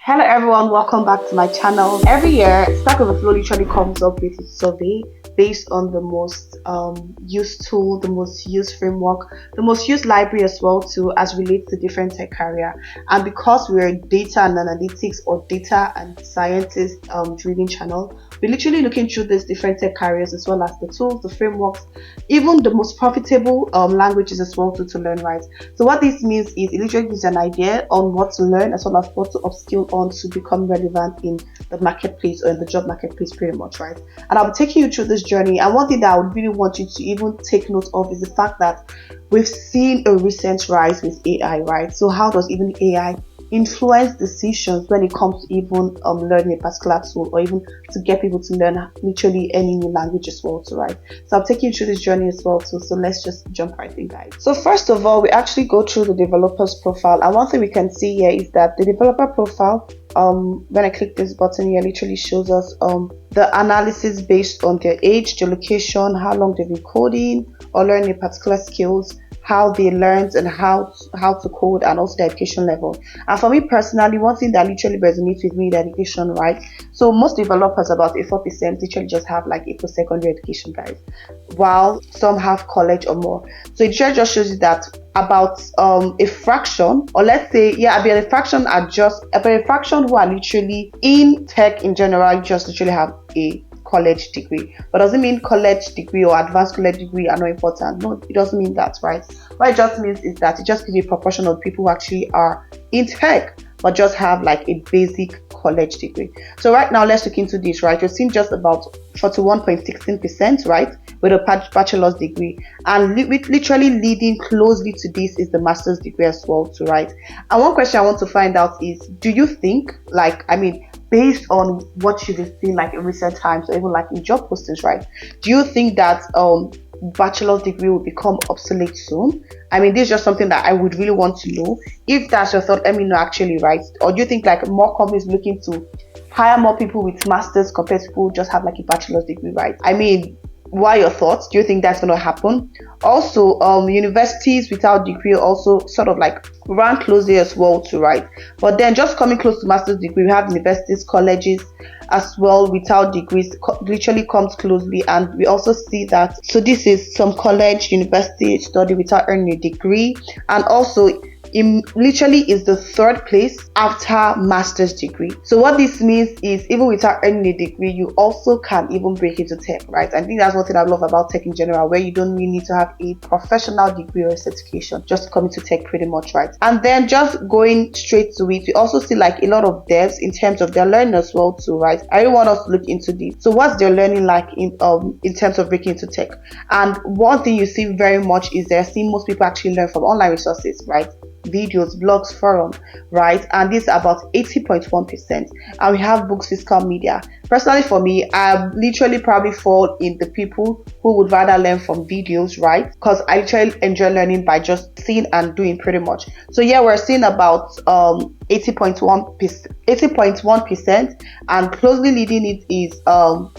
Hello everyone, welcome back to my channel. Every year, Stack Overflow literally comes up with a survey based on the most used tool, the most used framework, the most used library as well too, as relates to different tech career. And because we're a data and analytics or data and scientist driven channel, we're literally looking through these different tech careers as well as the tools, the frameworks, even the most profitable languages as well to learn, right? So what this means is it literally gives an idea on what to learn as well as what to upskill on to become relevant in the marketplace or in the job marketplace pretty much, right? And I'll be taking you through this journey. And one thing that I would really want you to even take note of is the fact that we've seen a recent rise with AI, right? So how does even AI influence decisions when it comes to even learning a particular tool or even to get people to learn literally any new language as well too, right? So I'll take you through this journey as well too. So let's just jump right in, guys. So first of all, we actually go through the developer's profile, and one thing we can see here is that the developer profile, when I click this button here, literally shows us the analysis based on their age, their location, how long they've been coding or learning a particular skills, how they learned and how to code, and also the education level. And for me personally, one thing that literally resonates with me is the education, right? So most developers, about 4%, literally just have like a post-secondary education, guys, while some have college or more. So it just shows you that about a fraction, or let's say, yeah, about a fraction who are literally in tech in general just literally have a college degree. But doesn't mean college degree or advanced college degree are not important. No, it doesn't mean that, right? What it just means is that it just gives you a proportion of people who actually are in tech but just have like a basic college degree. So right now, let's look into this, right? You're seeing just about 41.16%, right, with a bachelor's degree, and literally leading closely to this is the master's degree as well too, right? And one question I want to find out is, do you think, based on what you've seen like in recent times or even like in job postings, right, do you think that bachelor's degree will become obsolete soon? I mean, this is just something that I would really want to know. If that's your thought, let me know actually, right? Or do you think like more companies looking to hire more people with masters compared to people who just have like a bachelor's degree, right? I mean, what are your thoughts? Do you think that's going to happen? Also, universities without degree also sort of like run closely as well too, right? But then just coming close to master's degree, we have universities, colleges as well without degrees literally comes closely. And we also see that, so this is some college, university study without earning a degree, and also it literally is the third place after master's degree. So what this means is, even without earning a degree, you also can even break into tech, right? I think that's one thing I love about tech in general, where you don't really need to have a professional degree or a certification just to come into tech pretty much, right? And then just going straight to it, we also see like a lot of devs in terms of their learning as well too, right? I really want us to look into this. So what's their learning like in terms of breaking into tech? And one thing you see very much is they're seeing most people actually learn from online resources, right? Videos, blogs, forum, right? And this is about 80.1%. And we have books, physical media. Personally, for me, I literally probably fall in the people who would rather learn from videos, right? Because I literally enjoy learning by just seeing and doing pretty much. So yeah, we're seeing about 80.1%, and closely leading it is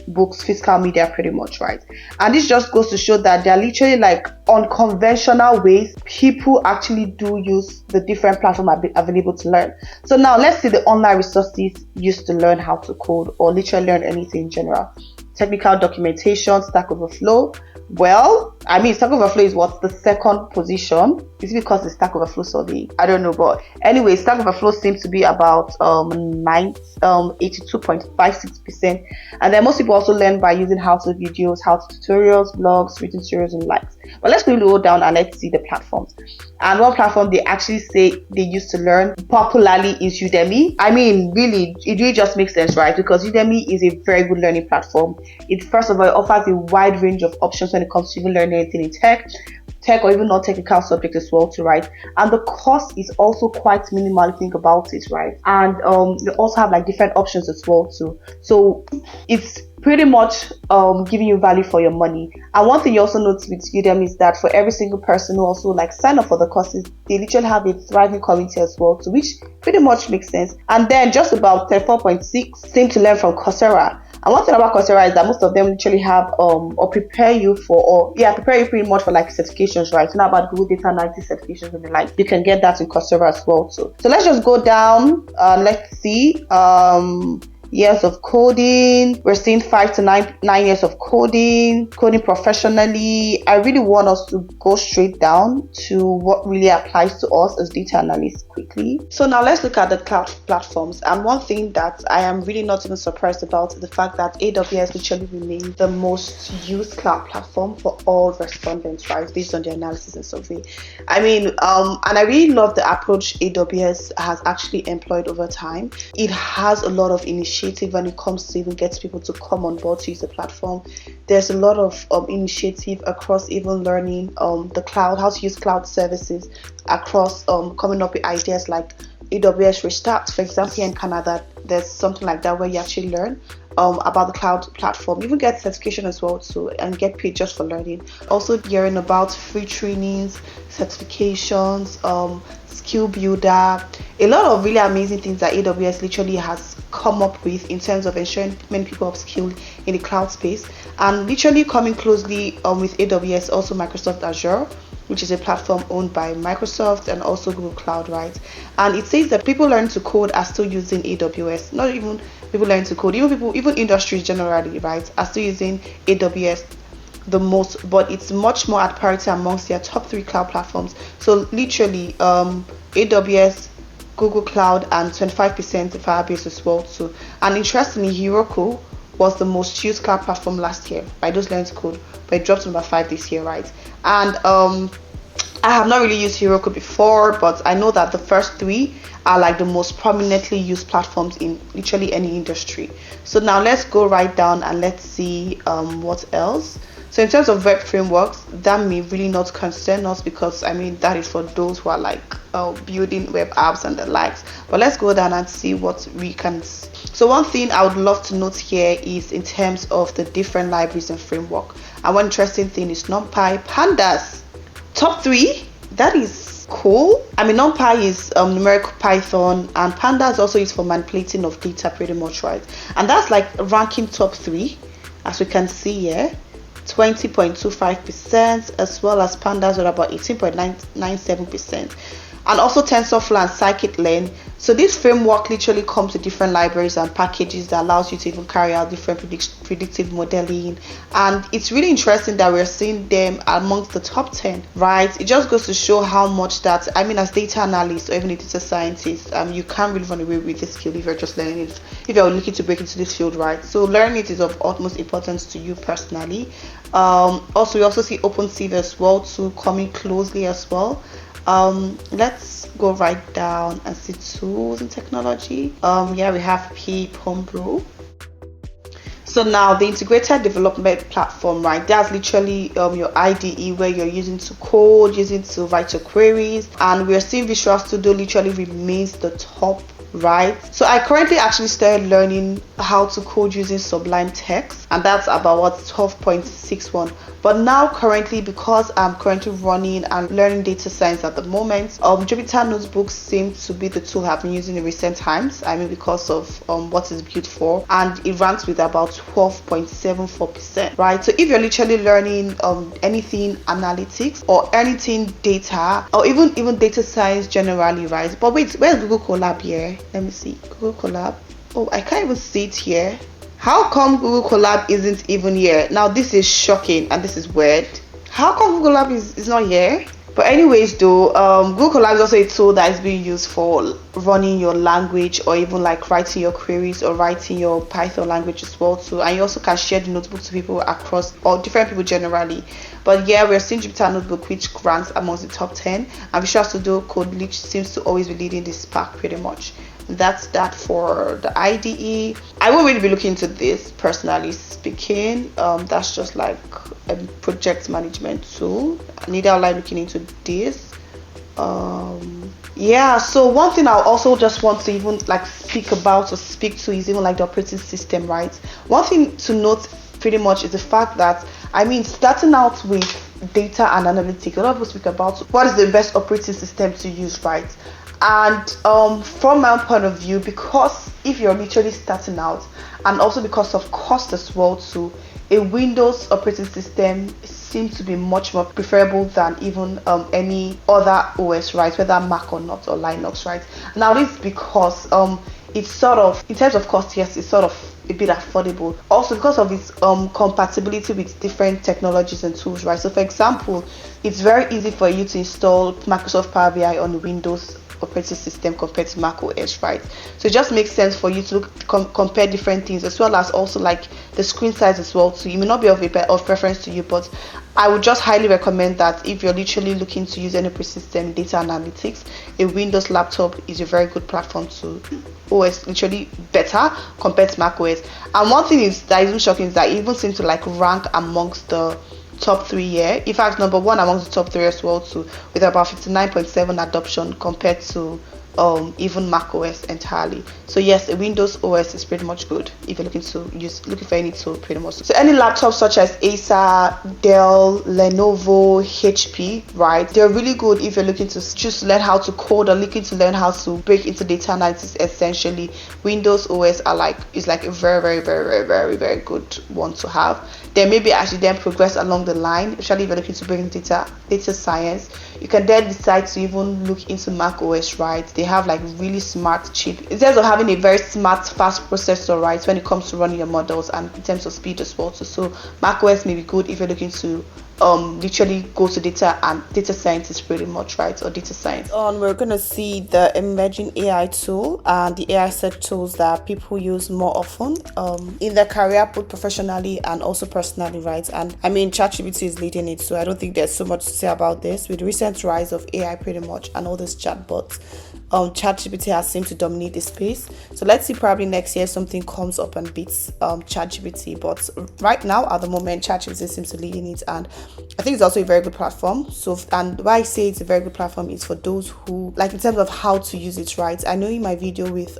books, physical media pretty much, right? And this just goes to show that they're literally like unconventional ways people actually do use the different platforms available to learn. So now let's see the online resources used to learn how to code or literally learn anything in general. Technical documentation, Stack Overflow. Well, I mean, Stack Overflow is what's the second position. Is it because the Stack Overflow survey? I don't know, but anyway, Stack Overflow seems to be about 82.56%. And then most people also learn by using how-to videos, how-to tutorials, blogs, written tutorials, and likes. But let's go down and let's see the platforms. And one platform they actually say they used to learn popularly is Udemy. I mean, really, it really just makes sense, right? Because Udemy is a very good learning platform. It first of all offers a wide range of options when it comes to even learning anything in tech or even non-technical subjects as well too, right? And the cost is also quite minimal if you think about it, right? And they also have like different options as well too. So it's pretty much giving you value for your money. And one thing you also notice with Udemy is that for every single person who also like sign up for the courses, they literally have a thriving community as well, to which pretty much makes sense. And then just about 34.6 seem to learn from Coursera. And one thing about Coursera is that most of them literally have or prepare you for, or yeah, prepare you pretty much for like certifications, right? So now about Google Data Analytics certifications and the like, you can get that in Coursera as well too. So let's just go down. Let's see. Years of coding. We're seeing 5 to 9 years of coding professionally. I really want us to go straight down to what really applies to us as data analysts quickly. So now let's look at the cloud platforms. And one thing that I am really not even surprised about is the fact that AWS literally remains the most used cloud platform for all respondents, right? Based on the analysis and survey. I mean, and I really love the approach AWS has actually employed over time. It has a lot of initiatives when it comes to even get people to come on board to use the platform. There's a lot of initiative across even learning the cloud, how to use cloud services across coming up with ideas like AWS Restart. For example, here in Canada, there's something like that where you actually learn about the cloud platform, even get certification as well too, and get paid just for learning. Also hearing about free trainings, certifications, skill builder, a lot of really amazing things that AWS literally has come up with in terms of ensuring many people upskilled in the cloud space, and literally coming closely with AWS, also Microsoft Azure, which is a platform owned by Microsoft and also Google Cloud, right? And it says that people learning to code are still using AWS. Not even people learning to code, even industries generally, right, are still using AWS the most, but it's much more at parity amongst their top 3 cloud platforms. So literally, AWS, Google Cloud, and 25% Firebase as well too. And interestingly, Heroku was the most used cloud platform last year by those learning to code, but it dropped to number 5 this year, right? And I have not really used Heroku before, but I know that the first 3 are like the most prominently used platforms in literally any industry. So now let's go right down and let's see what else. So in terms of web frameworks, that may really not concern us, because I mean that is for those who are like building web apps and the likes. But let's go down and see what we can. So one thing I would love to note here is in terms of the different libraries and framework. And one interesting thing is NumPy, Pandas, top 3. That is cool. I mean, NumPy is numerical Python, and Pandas also is for manipulating of data pretty much, right? And that's like ranking top 3, as we can see here. 20.25%, as well as Pandas with about 18.97%, and also TensorFlow and Scikit-learn. So this framework literally comes with different libraries and packages that allows you to even carry out different predictive modeling, and it's really interesting that we're seeing them amongst the top 10, right? It just goes to show how much that, I mean, as data analyst or even a data scientist, you can't really run away with this skill if you're just learning it, if you're looking to break into this field, right? So learning it is of utmost importance to you personally. Also, we also see OpenSieve as well too, coming closely as well. Let's go right down and see tools and technology. Here we have Peep, Homebrew. So now the integrated development platform, right? That's literally your IDE where you're using to code, using to write your queries, and we're seeing Visual Studio literally remains the top, right? So I currently actually started learning how to code using Sublime Text, and that's about what 12.61. But now currently, because I'm currently running and learning data science at the moment, Jupyter Notebooks seems to be the tool I've been using in recent times. I mean, because of what it's built for, and it ranks with about 12.74%, right? So if you're literally learning anything analytics or anything data, or even data science generally, right? But wait, where's Google Colab here? Let me see. Google Colab. Oh, I can't even see it here. How come Google Colab isn't even here? Now this is shocking and this is weird. How come Google Colab is not here? But anyways though, Google Colab is also a tool that is being used for running your language, or even like writing your queries or writing your Python language as well too. And you also can share the notebook to people across, or different people generally. But yeah, we're seeing Jupyter Notebook, which ranks amongst the top 10, and Visual Studio Code, which seems to always be leading this pack pretty much. That's that for the IDE. I won't really be looking into this personally speaking. That's just like a project management tool. Neither am I looking into this. Yeah, so one thing I also just want to even like speak to is even like the operating system, right? One thing to note pretty much is the fact that, I mean, starting out with data and analytics, a lot of people speak about what is the best operating system to use, right? And from my own point of view, because if you're literally starting out, and also because of cost as well too, a Windows operating system seems to be much more preferable than even any other OS, right? Whether Mac or not, or Linux, right? Now this is because it's sort of, in terms of cost, yes, it's sort of a bit affordable. Also because of its compatibility with different technologies and tools, right? So for example, it's very easy for you to install Microsoft Power BI on Windows operating system compared to Mac OS, right? So it just makes sense for you to compare different things, as well as also like the screen size as well. So it may not be of preference to you, but I would just highly recommend that if you're literally looking to use any operating system data analytics, a Windows laptop is a very good platform to OS, literally better compared to Mac OS. And one thing is that is shocking is that it even seems to like rank amongst the top 3 here. In fact, number 1 amongst the top 3 as well too, with about 59.7 adoption compared to even Mac OS entirely. So yes, a Windows OS is pretty much good if you're looking for any tool pretty much. So any laptops such as Acer, Dell, Lenovo, HP, right? They're really good if you're looking to just learn how to code or looking to learn how to break into data analysis. Essentially, Windows OS is like a very good one to have. Then maybe actually then progress along the line, especially if you're looking to bring data science. You can then decide to even look into Mac OS, right? They have like really smart chip in terms of having a very smart, fast processor, right? When it comes to running your models and in terms of speed as well. So Mac OS may be good if you're looking to literally go to data scientists pretty much, right? Or data science. We're gonna see the emerging AI tool and the AI set tools that people use more often in their career, both professionally and also personally, right? And I mean, ChatGPT is leading it, so I don't think there's so much to say about this. With the recent rise of AI pretty much and all these chatbots, ChatGPT has seemed to dominate the space. So let's see, probably next year something comes up and beats ChatGPT. But right now, at the moment, ChatGPT seems to lead in it, and I think it's also a very good platform. So, and why I say it's a very good platform is for those who like in terms of how to use it, right? I know in my video with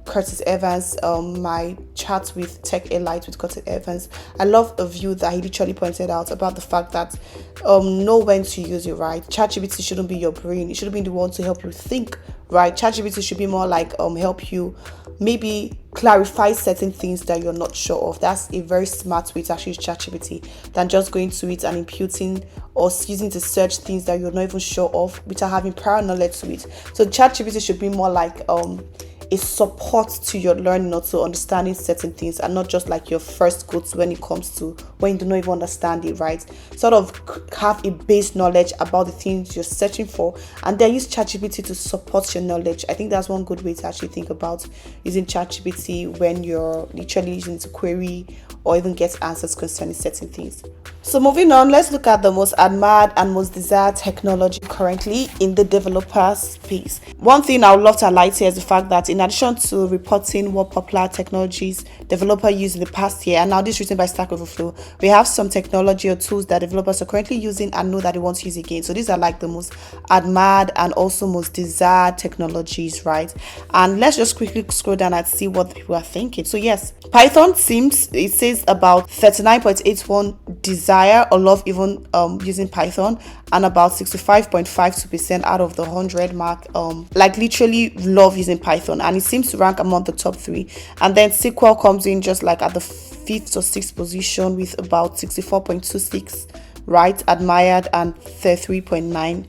Curtis Evans, my chat with Tech Elite with Curtis Evans, I love a view that he literally pointed out about the fact that know when to use it, right? ChatGPT shouldn't be your brain. It shouldn't be the one to help you think, right? ChatGPT should be more like help you maybe clarify certain things that you're not sure of. That's a very smart way to actually use ChatGPT than just going to it and imputing or using to search things that you're not even sure of without having prior knowledge to it. So ChatGPT should be more like a support to your learning or to understanding certain things, and not just like your first go-to when it comes to when you do not even understand it, right? Sort of have a base knowledge about the things you're searching for, and then use ChatGPT to support your knowledge. I think that's one good way to actually think about using ChatGPT when you're literally using it to query or even get answers concerning certain things. So moving on, let's look at the most admired and most desired technology currently in the developer space. One thing I would love to highlight here is the fact that in addition to reporting what popular technologies developers use in the past year, and now this is written by Stack Overflow, we have some technology or tools that developers are currently using and know that they want to use again. So these are like the most admired and also most desired technologies, right? And let's just quickly scroll down and see what people are thinking. So yes, Python it says about 39.81 desire or love even using Python, and about 65.52% out of the 100 mark like literally love using Python, and it seems to rank among the top 3. And then SQL comes in just like at the 5th or 6th position with about 64.26 right admired and 33.9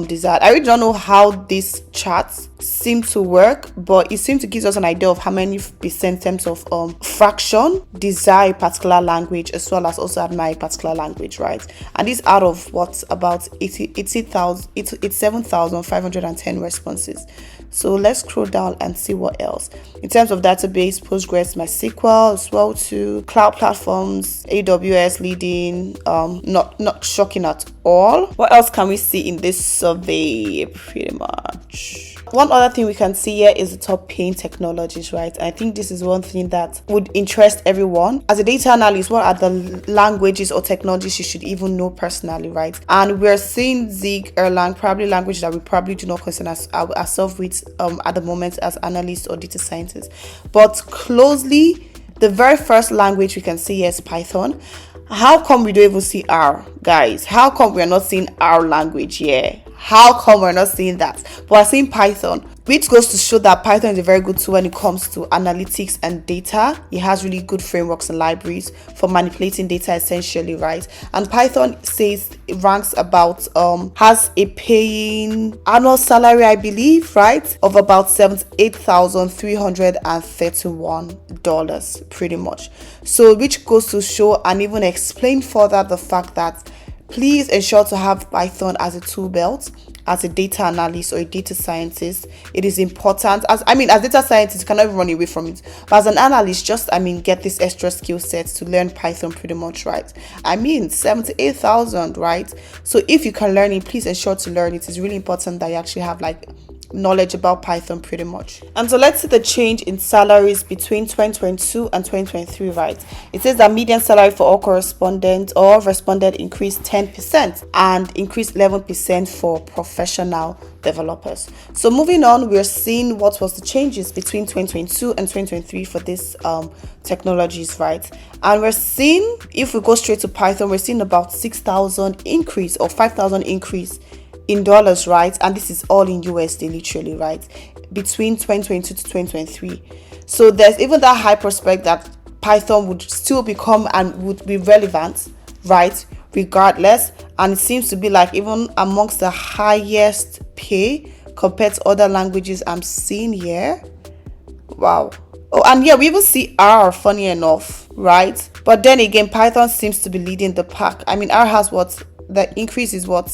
desired. I really don't know how these charts seem to work, but it seems to give us an idea of how many percent in terms of fraction desire a particular language as well as also admire a particular language, right? And this out of what about 87,510 responses. So let's scroll down and see what else. In terms of database, Postgres, MySQL as well too. Cloud platforms, AWS leading, not shocking at all. What else can we see in this survey? Pretty much. One other thing we can see here is the top paying technologies, right? I think this is one thing that would interest everyone. As a data analyst, what are the languages or technologies you should even know personally, right? And we're seeing Zig, Erlang, probably language that we probably do not concern ourselves with at the moment as analysts or data scientists. But closely, the very first language we can see here is Python. How come we don't even see R, guys? How come we are not seeing R language here? How come we're not seeing that? But we're seeing Python, which goes to show that Python is a very good tool when it comes to analytics and data. It has really good frameworks and libraries for manipulating data essentially, right? And Python says it ranks about has a paying annual salary, I believe, right, of about $78,331 pretty much. So which goes to show and even explain further the fact that please ensure to have Python as a tool belt. As a data analyst or a data scientist, it is important. As data scientists, you cannot even run away from it. But as an analyst, get this extra skill sets to learn Python pretty much, right? 78,000, right? So if you can learn it, please ensure to learn it. It's really important that you actually have knowledge about Python pretty much. And so let's see the change in salaries between 2022 and 2023, right? It says that median salary for all correspondent or respondent increased 10% and increased 11% for professional developers. So moving on, we're seeing what was the changes between 2022 and 2023 for these technologies, right? And we're seeing, if we go straight to Python, we're seeing about 6,000 increase or 5,000 increase in dollars, right? And this is all in USD, literally, right? Between 2022 to 2023. So there's even that high prospect that Python would still become and would be relevant, right? Regardless. And it seems to be even amongst the highest pay compared to other languages I'm seeing here. Wow. Oh, and yeah, we even see R, funny enough, right? But then again, Python seems to be leading the pack. R has the increase is we're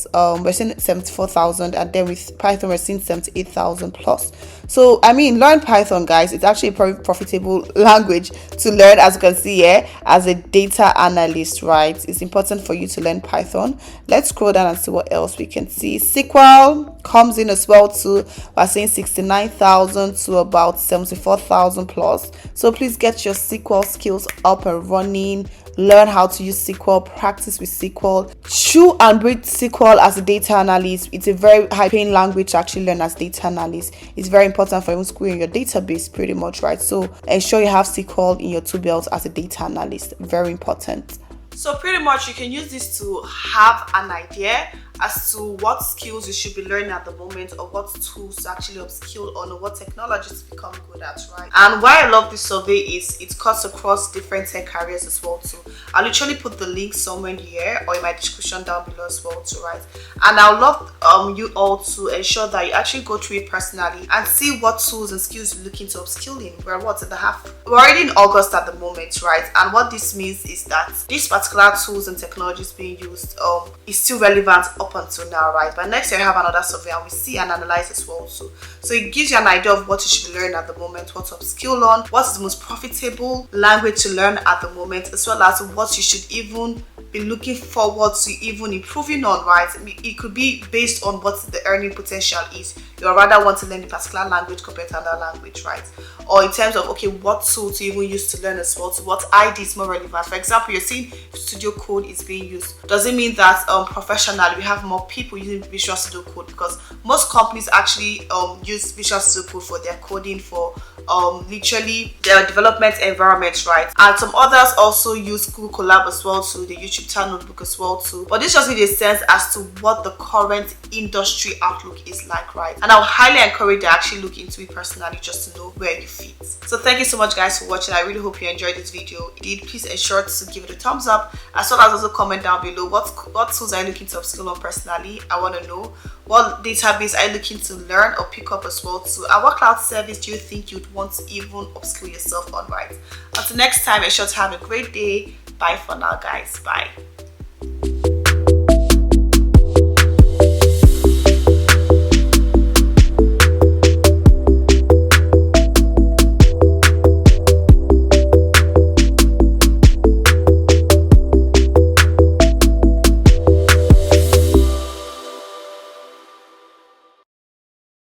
seeing 74,000, and then with Python we're seeing 78,000 plus. So learn Python, guys. It's actually a very profitable language to learn, as you can see here, as a data analyst, right? It's important for you to learn Python. Let's scroll down and see what else we can see. SQL comes in as well too. We're seeing 69,000 to about 74,000 plus. So please get your SQL skills up and running. Learn how to use SQL, practice with SQL, chew and breathe SQL as a data analyst. It's a very high paying language to actually learn as data analyst. It's very important for even screwing your database pretty much, right? So ensure you have SQL in your tool belt as a data analyst. Very important. So pretty much you can use this to have an idea as to what skills you should be learning at the moment, or what tools to actually upskill on, or what technologies to become good at, right? And why I love this survey is it cuts across different tech careers as well too. I'll literally put the link somewhere here or in my description down below as well too, right? And I'll love you all to ensure that you actually go through it personally and see what tools and skills you're looking to upskill in. We're already in August at the moment, right? And what this means is that these particular tools and technologies being used is still relevant up until now, right? But next year I have another survey and we see and analyze as well too. So it gives you an idea of what you should learn at the moment, what to upskill on, what's the most profitable language to learn at the moment, as well as what you should even be looking forward to even improving on, right? It could be based on what the earning potential is. You rather want to learn a particular language compared to another language, right? Or in terms of, okay, what tool to even use to learn as well, to what ID is more relevant. For example, you're seeing Studio Code is being used. Does it mean that professionally we have more people using Visual Studio Code? Because most companies actually use Visual Studio Code for their coding, for literally their development environments, right? And some others also use Google Colab as well too, the YouTube Chat Notebook as well too. But this just gives a sense as to what the current industry outlook is like, right? And I would highly encourage you to actually look into it personally just to know where you fit. So thank you so much, guys, for watching. I really hope you enjoyed this video. If you did, please ensure to give it a thumbs up, as well as also comment down below what tools are you looking to upskill on personally. I want to know what database are you looking to learn or pick up as well too, and what cloud service do you think you'd want to even upskill yourself on, right? Until next time, ensure to have a great day. Bye for now, guys. Bye.